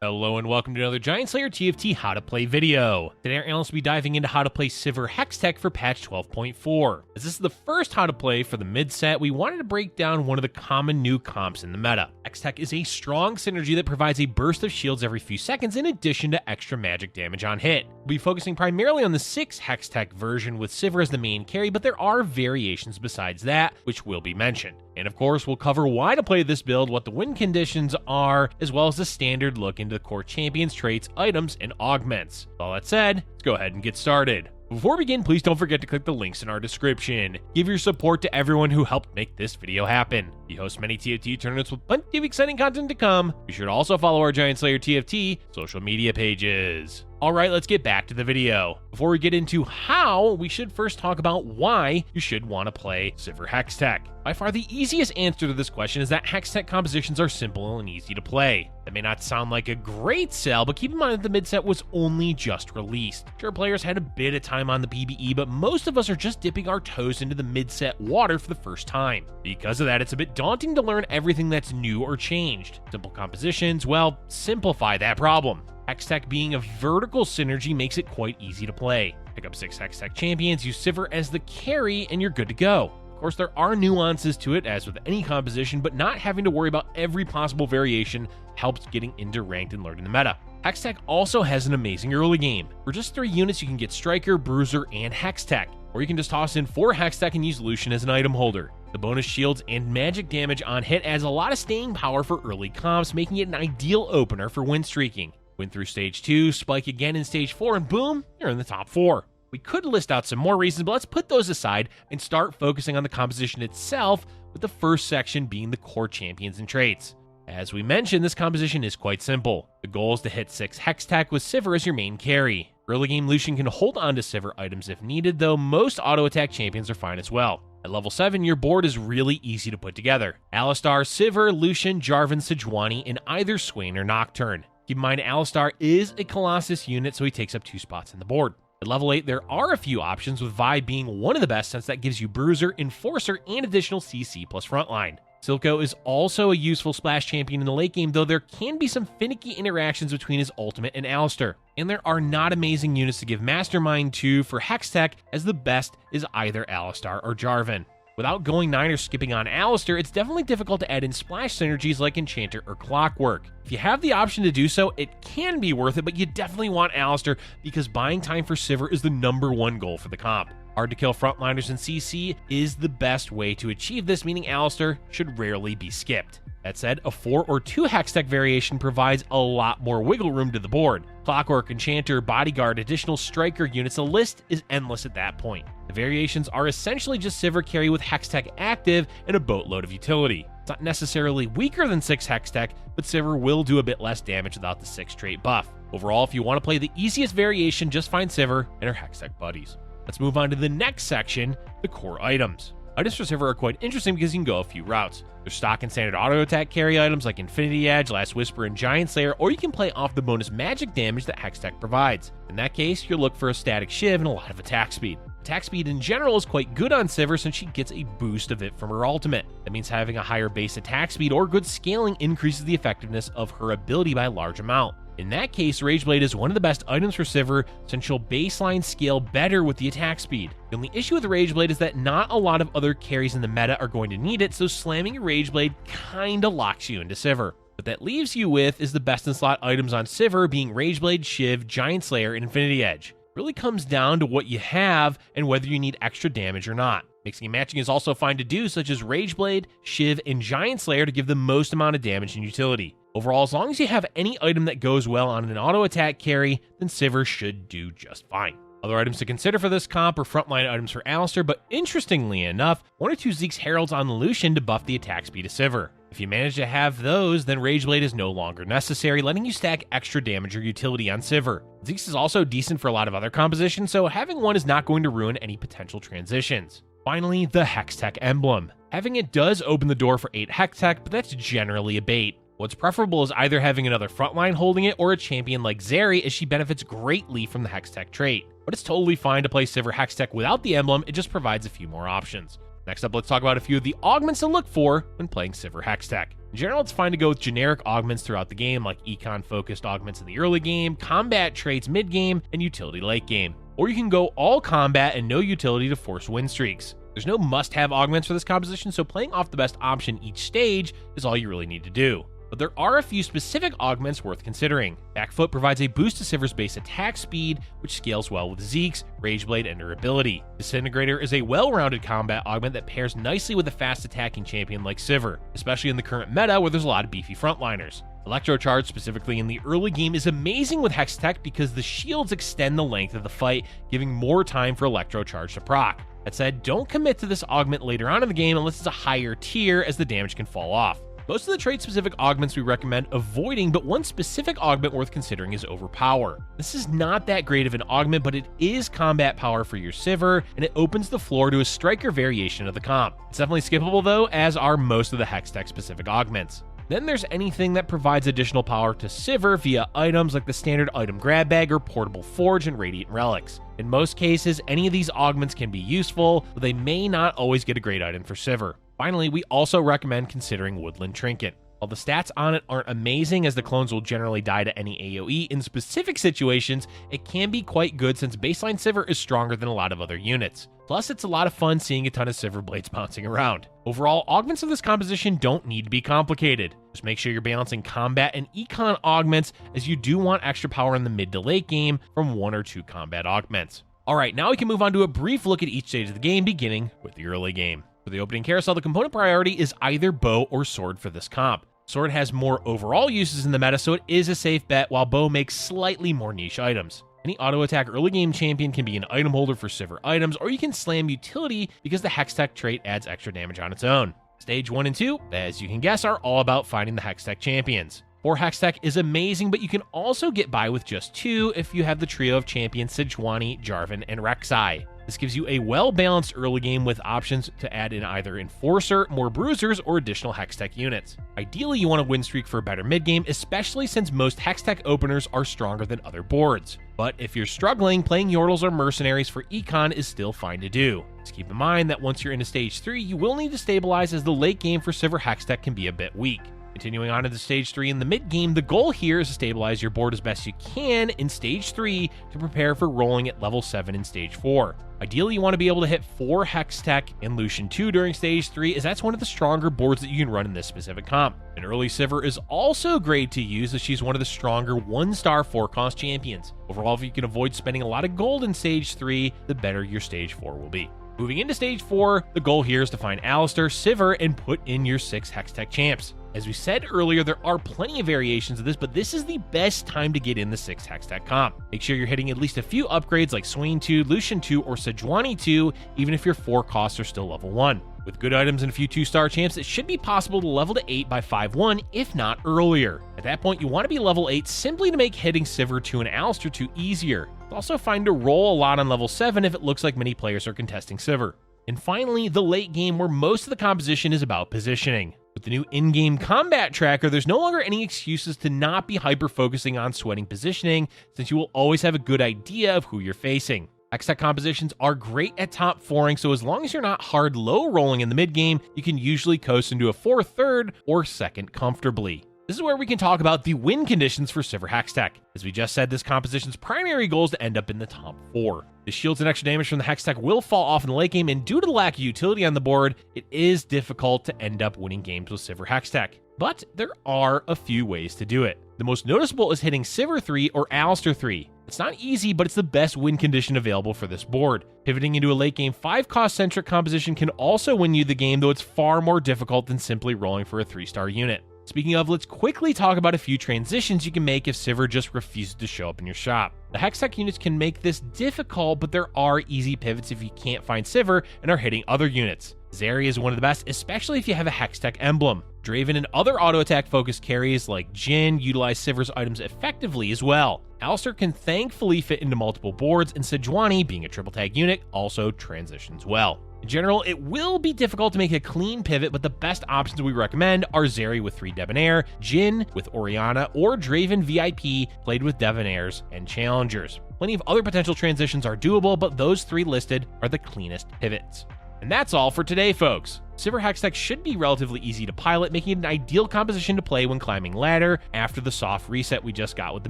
Hello and welcome to another Giant Slayer TFT How to Play video. Today our analyst will be diving into how to play Sivir Hextech for patch 12.4. As this is the first how to play for the mid set, we wanted to break down one of the common new comps in the meta. Hextech is a strong synergy that provides a burst of shields every few seconds in addition to extra magic damage on hit. We'll be focusing primarily on the 6 Hextech version with Sivir as the main carry, but there are variations besides that, which will be mentioned. And of course, we'll cover why to play this build, what the win conditions are, as well as the standard look into the core champions, traits, items, and augments. With all that said, let's go ahead and get started. Before we begin, please don't forget to click the links in our description. Give your support to everyone who helped make this video happen. We host many TFT tournaments with plenty of exciting content to come. Be sure to also follow our Giant Slayer TFT social media pages. Alright, let's get back to the video. Before we get into how, we should first talk about why you should want to play Sivir Hextech. By far the easiest answer to this question is that Hextech compositions are simple and easy to play. That may not sound like a great sell, but keep in mind that the mid set was only just released. Sure, players had a bit of time on the PBE, but most of us are just dipping our toes into the mid set water for the first time. Because of that, it's a bit daunting to learn everything that's new or changed. Simple compositions, well, simplify that problem. Hextech being a vertical synergy makes it quite easy to play. Pick up 6 Hextech champions, use Sivir as the carry, and you're good to go. Of course, there are nuances to it, as with any composition, but not having to worry about every possible variation helps getting into ranked and learning the meta. Hextech also has an amazing early game. For just 3 units, you can get Striker, Bruiser, and Hextech, or you can just toss in 4 Hextech and use Lucian as an item holder. The bonus shields and magic damage on hit adds a lot of staying power for early comps, making it an ideal opener for win streaking. Win through stage 2, spike again in stage 4, and boom, you're in the top 4. We could list out some more reasons, but let's put those aside and start focusing on the composition itself, with the first section being the core champions and traits. As we mentioned, this composition is quite simple. The goal is to hit 6 Hextech with Sivir as your main carry. Early game Lucian can hold on to Sivir items if needed, though most auto attack champions are fine as well. At level 7, your board is really easy to put together. Alistar, Sivir, Lucian, Jarvan, Sejuani, and either Swain or Nocturne. Keep in mind, Alistar is a Colossus unit, so he takes up 2 spots in the board. At level 8, there are a few options, with Vi being one of the best since that gives you Bruiser, Enforcer, and additional CC plus frontline. Silco is also a useful splash champion in the late game, though there can be some finicky interactions between his ultimate and Alistar. And there are not amazing units to give Mastermind to for Hextech, as the best is either Alistar or Jarvan. Without going 9 or skipping on Alistar, it's definitely difficult to add in splash synergies like Enchanter or Clockwork. If you have the option to do so, it can be worth it, but you definitely want Alistar because buying time for Sivir is the #1 goal for the comp. Hard to kill frontliners in CC is the best way to achieve this, meaning Alistar should rarely be skipped. That said, a 4 or 2 Hextech variation provides a lot more wiggle room to the board. Clockwork, Enchanter, Bodyguard, additional Striker units, the list is endless at that point. The variations are essentially just Sivir carry with Hextech active and a boatload of utility. It's not necessarily weaker than 6 Hextech, but Sivir will do a bit less damage without the 6 trait buff. Overall, if you want to play the easiest variation, just find Sivir and her Hextech buddies. Let's move on to the next section, the core items. Items for Sivir are quite interesting because you can go a few routes. There's stock and standard auto attack carry items like Infinity Edge, Last Whisper, and Giant Slayer, or you can play off the bonus magic damage that Hextech provides. In that case, you'll look for a static shiv and a lot of attack speed. Attack speed in general is quite good on Sivir since she gets a boost of it from her ultimate. That means having a higher base attack speed or good scaling increases the effectiveness of her ability by a large amount. In that case, Rageblade is one of the best items for Sivir since she'll baseline scale better with the attack speed. The only issue with Rageblade is that not a lot of other carries in the meta are going to need it, so slamming your Rageblade kinda locks you into Sivir. What that leaves you with is the best in slot items on Sivir being Rageblade, Shiv, Giant Slayer, and Infinity Edge. It really comes down to what you have and whether you need extra damage or not. Mixing and matching is also fine to do, such as Rageblade, Shiv, and Giant Slayer to give the most amount of damage and utility. Overall, as long as you have any item that goes well on an auto attack carry, then Sivir should do just fine. Other items to consider for this comp are frontline items for Alistar, but interestingly enough, 1 or 2 Zeke's Heralds on Lucian to buff the attack speed of Sivir. If you manage to have those, then Rageblade is no longer necessary, letting you stack extra damage or utility on Sivir. Zeke's is also decent for a lot of other compositions, so having one is not going to ruin any potential transitions. Finally, the Hextech emblem. Having it does open the door for 8 Hextech, but that's generally a bait. What's preferable is either having another frontline holding it or a champion like Zeri, as she benefits greatly from the Hextech trait. But it's totally fine to play Sivir Hextech without the emblem, it just provides a few more options. Next up, let's talk about a few of the augments to look for when playing Sivir Hextech. In general, it's fine to go with generic augments throughout the game, like econ-focused augments in the early game, combat traits mid-game, and utility late game. Or you can go all combat and no utility to force win streaks. There's no must-have augments for this composition, so playing off the best option each stage is all you really need to do. But there are a few specific augments worth considering. Backfoot provides a boost to Sivir's base attack speed, which scales well with Zeke's, Rageblade, and durability. Disintegrator is a well-rounded combat augment that pairs nicely with a fast-attacking champion like Sivir, especially in the current meta where there's a lot of beefy frontliners. Electrocharge, specifically in the early game, is amazing with Hextech because the shields extend the length of the fight, giving more time for Electrocharge to proc. That said, don't commit to this augment later on in the game unless it's a higher tier, as the damage can fall off. Most of the trait-specific augments we recommend avoiding, but one specific augment worth considering is Overpower. This is not that great of an augment, but it is combat power for your Sivir, and it opens the floor to a striker variation of the comp. It's definitely skippable though, as are most of the Hextech-specific augments. Then there's anything that provides additional power to Sivir via items like the standard item grab bag or portable forge and radiant relics. In most cases, any of these augments can be useful, but they may not always get a great item for Sivir. Finally, we also recommend considering Woodland Trinket. While the stats on it aren't amazing, as the clones will generally die to any AoE, in specific situations, it can be quite good since baseline Sivir is stronger than a lot of other units. Plus, it's a lot of fun seeing a ton of Sivir blades bouncing around. Overall, augments of this composition don't need to be complicated. Just make sure you're balancing combat and econ augments, as you do want extra power in the mid to late game from 1 or 2 combat augments. Alright, now we can move on to a brief look at each stage of the game, beginning with the early game. For the opening carousel, the component priority is either bow or sword for this comp. Sword has more overall uses in the meta, so it is a safe bet, while bow makes slightly more niche items. Any auto attack early game champion can be an item holder for Sivir items, or you can slam utility because the Hextech trait adds extra damage on its own. Stage 1 and 2, as you can guess, are all about finding the Hextech champions. 4 Hextech is amazing, but you can also get by with just 2 if you have the trio of champions Sejuani, Jarvan, and Rek'Sai. This gives you a well-balanced early game with options to add in either Enforcer, more Bruisers, or additional Hextech units. Ideally, you want a win streak for a better mid-game, especially since most Hextech openers are stronger than other boards. But if you're struggling, playing Yordles or Mercenaries for Econ is still fine to do. Just keep in mind that once you're into Stage 3, you will need to stabilize, as the late game for Sivir Hextech can be a bit weak. Continuing on into Stage 3 in the mid-game, the goal here is to stabilize your board as best you can in Stage 3 to prepare for rolling at level 7 in Stage 4. Ideally, you want to be able to hit 4 Hextech and Lucian 2 during Stage 3, as that's one of the stronger boards that you can run in this specific comp. An early Sivir is also great to use, as she's one of the stronger 1-star 4-cost champions. Overall, if you can avoid spending a lot of gold in Stage 3, the better your Stage 4 will be. Moving into Stage 4, the goal here is to find Alistar, Sivir, and put in your 6 Hextech champs. As we said earlier, there are plenty of variations of this, but this is the best time to get in the 6 Hextech comp. Make sure you're hitting at least a few upgrades like Swain 2, Lucian 2, or Sejuani 2, even if your 4 costs are still level 1. With good items and a few 2-star champs, it should be possible to level to 8 by 5-1, if not earlier. At that point, you want to be level 8 simply to make hitting Sivir 2 and Alistar 2 easier. It's also fine to roll a lot on level 7 if it looks like many players are contesting Sivir. And finally, the late game, where most of the composition is about positioning. With the new in-game combat tracker, there's no longer any excuses to not be hyper-focusing on sweating positioning, since you will always have a good idea of who you're facing. Hextech compositions are great at top 4ing, so as long as you're not hard low rolling in the mid-game, you can usually coast into a 4th, 3rd, or 2nd comfortably. This is where we can talk about the win conditions for Sivir Hextech. As we just said, this composition's primary goal is to end up in the top 4. The shields and extra damage from the Hextech will fall off in the late game, and due to the lack of utility on the board, it is difficult to end up winning games with Sivir Hextech. But there are a few ways to do it. The most noticeable is hitting Sivir 3 or Alistar 3. It's not easy, but it's the best win condition available for this board. Pivoting into a late game 5-cost centric composition can also win you the game, though it's far more difficult than simply rolling for a 3-star unit. Speaking of, let's quickly talk about a few transitions you can make if Sivir just refuses to show up in your shop. The Hextech units can make this difficult, but there are easy pivots if you can't find Sivir and are hitting other units. Zeri is one of the best, especially if you have a Hextech emblem. Draven and other auto-attack focused carries like Jhin utilize Sivir's items effectively as well. Alistar can thankfully fit into multiple boards, and Sejuani, being a triple tag unit, also transitions well. In general, it will be difficult to make a clean pivot, but the best options we recommend are Zeri with 3 Debonair, Jhin with Orianna, or Draven VIP played with Debonairs and Challengers. Plenty of other potential transitions are doable, but those 3 listed are the cleanest pivots. And that's all for today, folks. Sivir Hextech should be relatively easy to pilot, making it an ideal composition to play when climbing ladder after the soft reset we just got with the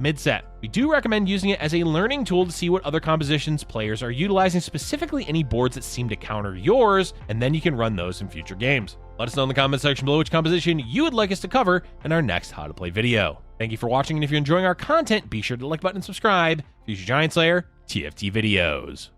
mid set. We do recommend using it as a learning tool to see what other compositions players are utilizing, specifically any boards that seem to counter yours, and then you can run those in future games. Let us know in the comment section below which composition you would like us to cover in our next How to Play video. Thank you for watching, and if you're enjoying our content, be sure to like button and subscribe for future Giant Slayer TFT videos.